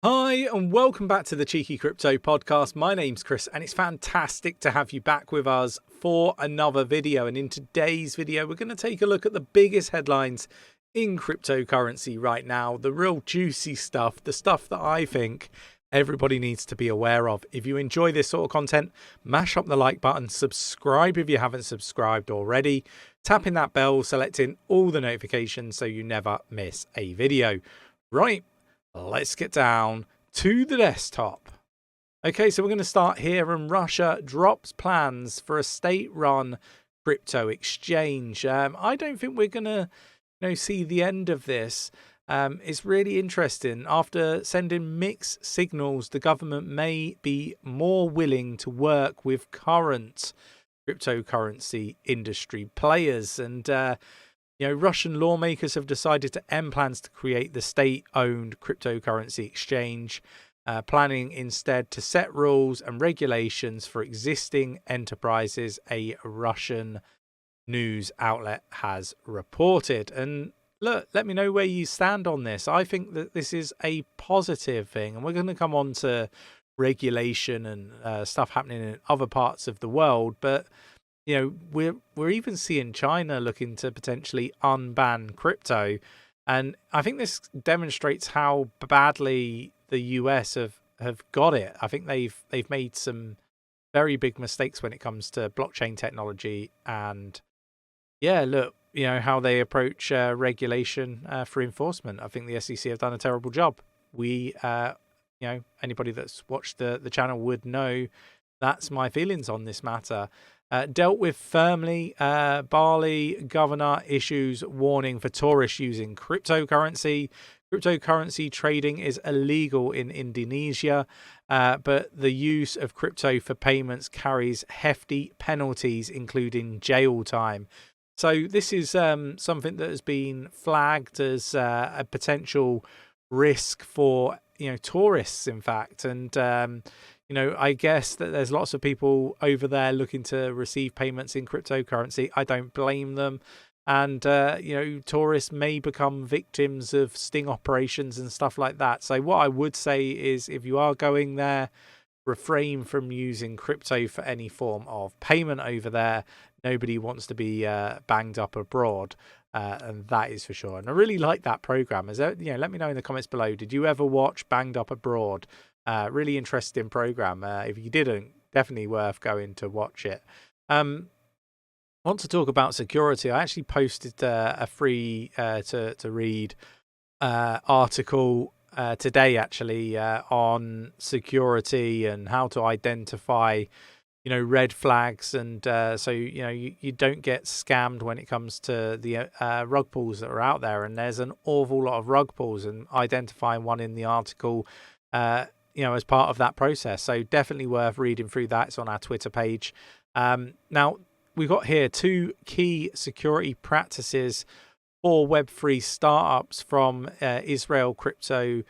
Hi, and welcome back to the Cheeky Crypto Podcast. My name's Chris, and it's fantastic to have you back with us for another video. And in today's video, we're going to take a look at the biggest headlines in cryptocurrency right now, the real juicy stuff, the stuff that I think everybody needs to be aware of. If you enjoy this sort of content, mash up the like button, subscribe if you haven't subscribed already, tapping that bell, selecting all the notifications so you never miss a video. Right. Let's get down to the desktop. Okay, so we're going to start here, and Russia drops plans for a state-run crypto exchange. I don't think we're going to see the end of this. It's really interesting. After sending mixed signals, the government may be more willing to work with current cryptocurrency industry players. And Russian lawmakers have decided to end plans to create the state-owned cryptocurrency exchange, planning instead to set rules and regulations for existing enterprises, a Russian news outlet has reported. And look, let me know where you stand on this. I think that this is a positive thing, and we're going to come on to regulation and stuff happening in other parts of the world, but we're even seeing China looking to potentially unban crypto, and I think this demonstrates how badly the US have got it. I think they've made some very big mistakes when it comes to blockchain technology, and look, how they approach regulation for enforcement. I think the SEC have done a terrible job. We, anybody that's watched the channel would know that's my feelings on this matter. Dealt with firmly. Bali governor issues warning for tourists using cryptocurrency. Cryptocurrency trading is illegal in Indonesia, but the use of crypto for payments carries hefty penalties, including jail time. So this is something that has been flagged as a potential risk for tourists, in fact, and I guess that there's lots of people over there looking to receive payments in cryptocurrency. I don't blame them. And, tourists may become victims of sting operations and stuff like that. So what I would say is, if you are going there, refrain from using crypto for any form of payment over there. Nobody wants to be banged up abroad. And that is for sure. And I really like that program. Let me know in the comments below. Did you ever watch Banged Up Abroad? Really interesting program. If you didn't, definitely worth going to watch it. I want to talk about security. I actually posted a free to read article today, actually, on security and how to identify red flags, and so you don't get scammed when it comes to the rug pulls that are out there. And there's an awful lot of rug pulls, and identifying one in the article as part of that process. So definitely worth reading through that. It's on our Twitter page. Now, we've got here 2 key security practices for Web3 startups from Israel Crypto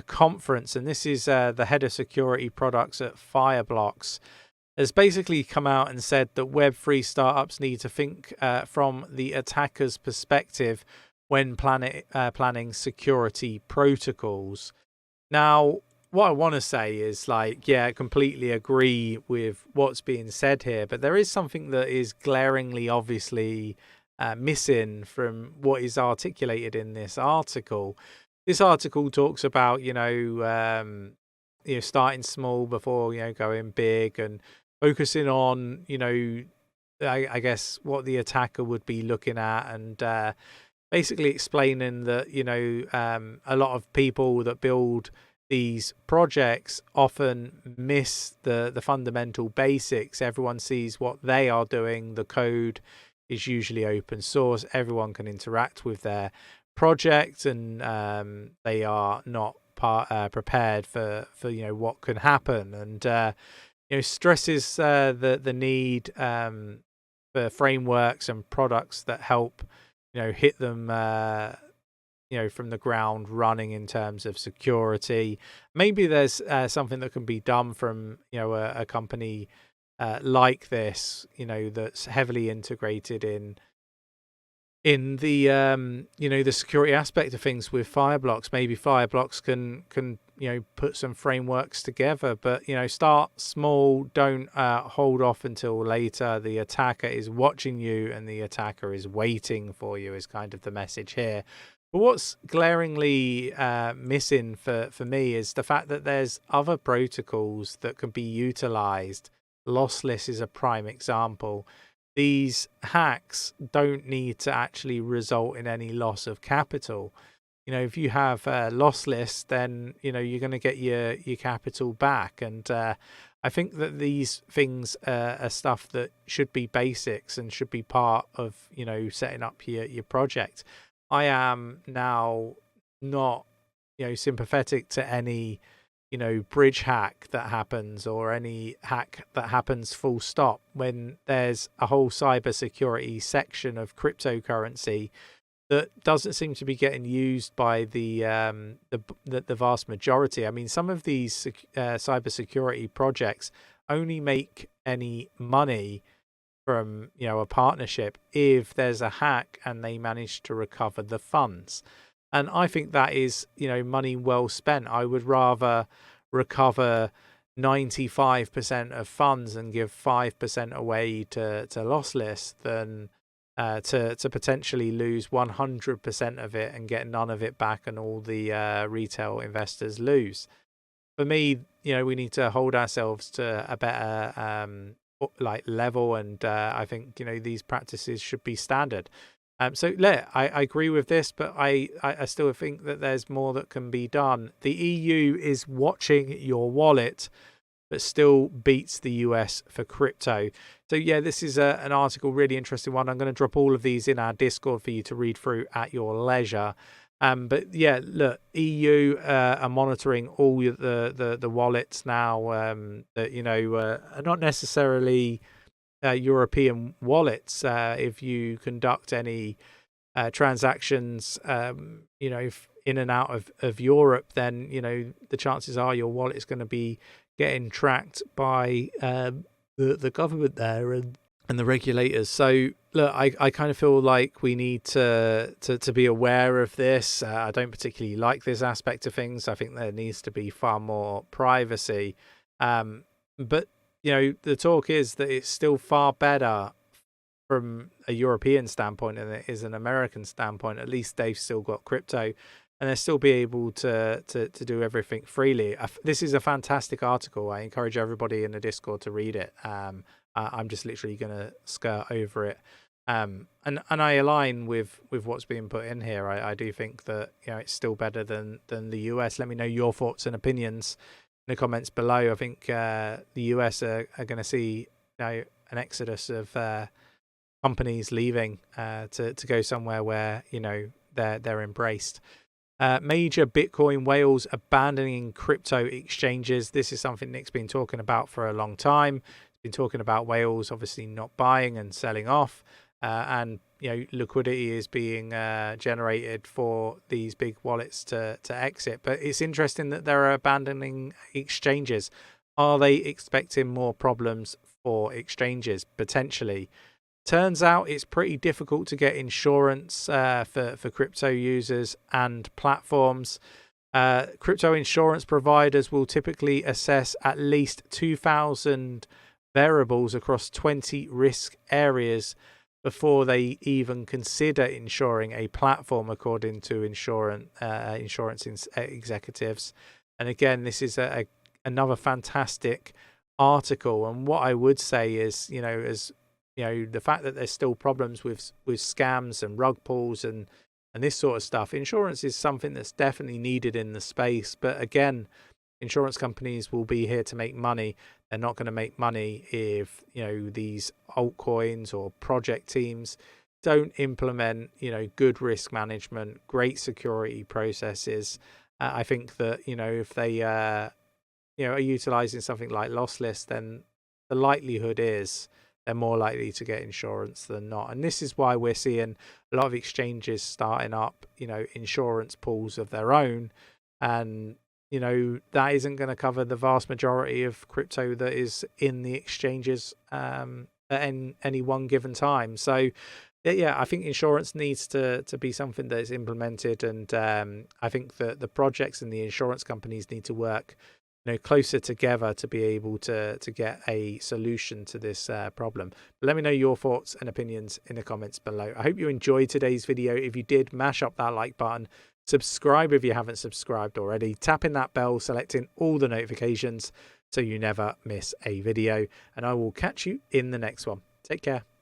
Conference. And this is the head of security products at Fireblocks has basically come out and said that Web3 startups need to think from the attacker's perspective when planning security protocols. Now, what I want to say is, I completely agree with what's being said here, but there is something that is glaringly obviously missing from what is articulated in this article. This article talks about, starting small before, going big, and focusing on, I guess what the attacker would be looking at, and basically explaining that, a lot of people that build these projects often miss the fundamental basics. Everyone sees what they are doing. The code is usually open source. Everyone can interact with their project, and they are not prepared for what can happen. And stresses the need for frameworks and products that help hit them from the ground running in terms of security. Maybe there's something that can be done from a company like this, that's heavily integrated in the the security aspect of things with Fireblocks. Maybe Fireblocks can put some frameworks together. But start small. Don't hold off until later. The attacker is watching you, and the attacker is waiting for you. Is kind of the message here. But what's glaringly missing for me is the fact that there's other protocols that can be utilized. Lossless is a prime example. These hacks don't need to actually result in any loss of capital. If you have lossless, then you're going to get your capital back. And I think that these things are stuff that should be basics and should be part of setting up your project. I am now not sympathetic to any bridge hack that happens, or any hack that happens full stop, when there's a whole cybersecurity section of cryptocurrency that doesn't seem to be getting used by the vast majority. I mean, some of these cybersecurity projects only make any money from a partnership if there's a hack and they manage to recover the funds. And I think that is money well spent. I would rather recover 95% of funds and give 5% away to lossless than to potentially lose 100% of it and get none of it back, and all the retail investors lose. For me, we need to hold ourselves to a better level, and I think these practices should be standard. So I agree with this, but I still think that there's more that can be done. The EU is watching your wallet, but still beats the US for crypto. So yeah, this is an article, really interesting one. I'm going to drop all of these in our Discord for you to read through at your leisure. But yeah, look, EU are monitoring all the wallets now that are not necessarily European wallets. If you conduct any transactions in and out of Europe, then the chances are your wallet is going to be getting tracked by the government there and the regulators. So look, I kind of feel like we need to be aware of this. I don't particularly like this aspect of things. I think there needs to be far more privacy. But the talk is that it's still far better from a European standpoint than it is an American standpoint. At least they've still got crypto, and they'll still be able to do everything freely. This is a fantastic article. I encourage everybody in the Discord to read it. I'm just literally going to skirt over it. And I align with what's being put in here. I do think that it's still better than the US. Let me know your thoughts and opinions in the comments below. I think the US are going to see an exodus of companies leaving to go somewhere where they're embraced. Major Bitcoin whales abandoning crypto exchanges. This is something Nick's been talking about for a long time. He's been talking about whales obviously not buying and selling off, and liquidity is being generated for these big wallets to exit. But it's interesting that they're abandoning exchanges. Are they expecting more problems for exchanges? Potentially. Turns out it's pretty difficult to get insurance for crypto users and platforms. Crypto insurance providers will typically assess at least 2,000 variables across 20 risk areas before they even consider insuring a platform, according to insurance executives. And again, this is another fantastic article. And what I would say is, the fact that there's still problems with scams and rug pulls and this sort of stuff. Insurance is something that's definitely needed in the space. But again, insurance companies will be here to make money. They're not going to make money if, these altcoins or project teams don't implement, good risk management, great security processes. I think that, if they, are utilizing something like lossless, then the likelihood is they're more likely to get insurance than not. And this is why we're seeing a lot of exchanges starting up, insurance pools of their own. And, that isn't going to cover the vast majority of crypto that is in the exchanges at any one given time. So yeah, I think insurance needs to be something that is implemented, and I think that the projects and the insurance companies need to work, closer together to be able to get a solution to this problem. But let me know your thoughts and opinions in the comments below. I hope you enjoyed today's video. If you did, mash up that like button, subscribe if you haven't subscribed already, tap in that bell, selecting all the notifications so you never miss a video, and I will catch you in the next one. Take care.